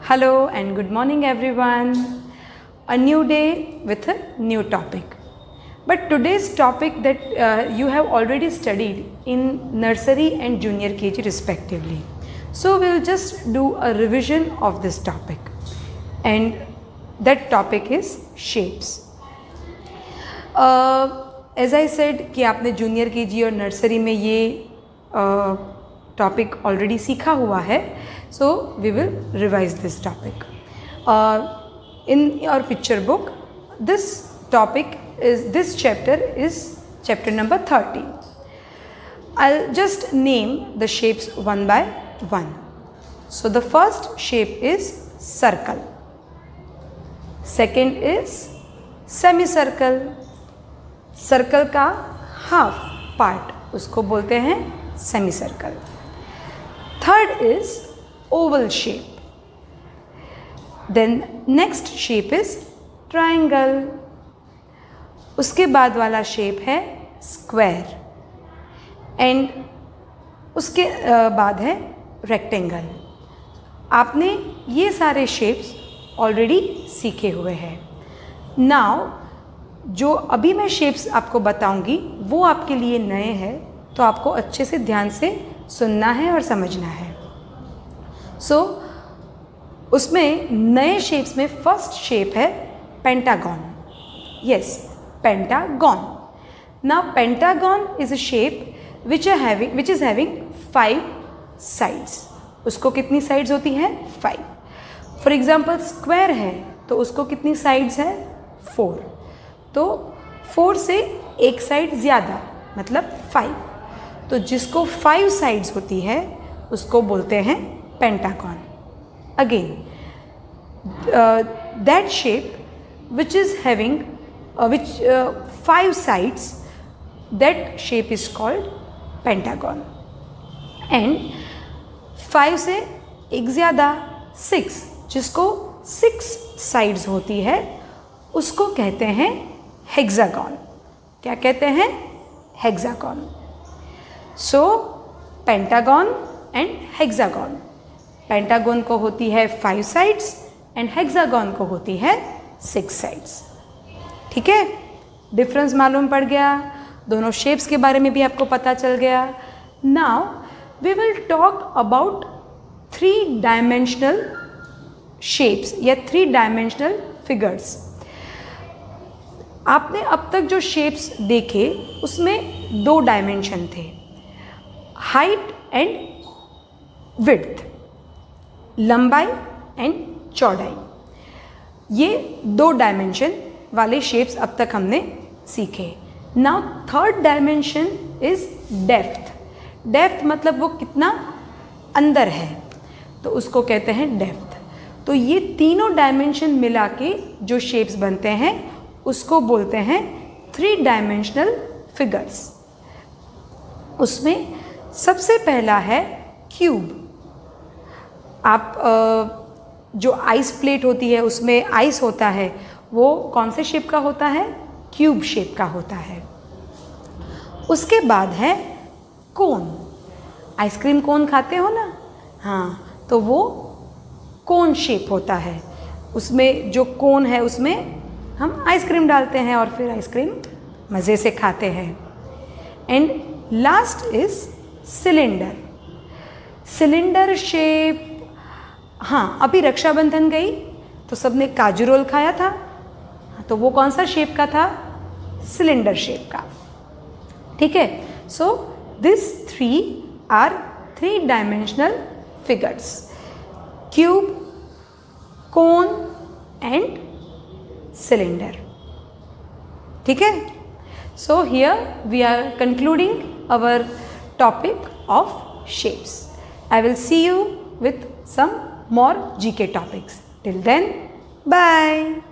Hello and good morning everyone. A new day with a new topic. But today's topic that you have already studied in nursery and junior KG respectively. So we will just do a revision of this topic. And that topic is shapes. As I said कि आपने junior KG और nursery में ये topic already सीखा हुआ है. So we will revise this topic. In your picture book, this chapter is chapter number 30. I'll just name the shapes one by one. So the first shape is circle. Second is semicircle. Circle का half part उसको बोलते हैं semicircle. Third is oval shape. Then next shape is triangle. उसके बाद वाला shape है square. And उसके बाद है rectangle. आपने ये सारे shapes already सीखे हुए हैं. Now जो अभी मैं shapes आपको बताऊंगी वो आपके लिए नए हैं, तो आपको अच्छे से ध्यान से सुनना है और समझना है. So, उसमें नए शेप्स में फर्स्ट शेप है pentagon. Yes, pentagon. Now pentagon is a shape which is having 5 sides. उसको कितनी साइड्स होती हैं? 5. फॉर एग्जाम्पल स्क्वायर है तो उसको कितनी साइड्स है? 4. तो 4 से एक साइड ज़्यादा मतलब 5. तो जिसको 5 साइड्स होती है उसको बोलते हैं pentagon. Again, that shape which is having 5 sides, that shape is called pentagon. And 5 से एक ज़्यादा 6, जिसको 6 sides होती है उसको कहते हैं hexagon. क्या कहते हैं? hexagon. So pentagon and hexagon. Pentagon को होती है 5 साइड्स एंड हेक्सागन को होती है 6 साइड्स. ठीक है, डिफरेंस मालूम पड़ गया. दोनों शेप्स के बारे में भी आपको पता चल गया. Now we will talk about 3 dimensional shapes या 3 डायमेंशनल फिगर्स. आपने अब तक जो शेप्स देखे उसमें 2 डायमेंशन थे, हाइट एंड विड्थ, लंबाई एंड चौड़ाई. ये 2 डायमेंशन वाले शेप्स अब तक हमने सीखे. Now third dimension is depth. Depth मतलब वो कितना अंदर है, तो उसको कहते हैं डेप्थ. तो ये तीनों डायमेंशन मिला के जो शेप्स बनते हैं उसको बोलते हैं 3 डायमेंशनल फिगर्स. उसमें सबसे पहला है क्यूब. आप जो आइस प्लेट होती है उसमें आइस होता है, वो कौन से शेप का होता है? क्यूब शेप का होता है. उसके बाद है कोन. आइसक्रीम कोन खाते हो ना? हाँ, तो वो कोन शेप होता है. उसमें जो कोन है उसमें हम आइसक्रीम डालते हैं और फिर आइसक्रीम मज़े से खाते हैं. And last is cylinder. Cylinder shape. हाँ, अभी रक्षाबंधन गई तो सबने काजू रोल खाया था, तो वो कौन सा शेप का था? सिलेंडर शेप का. ठीक है. So this 3 are 3 dimensional figures, cube, cone and cylinder. ठीक है. So here we are concluding our topic of shapes. I will see you with some more GK topics. Till then, bye.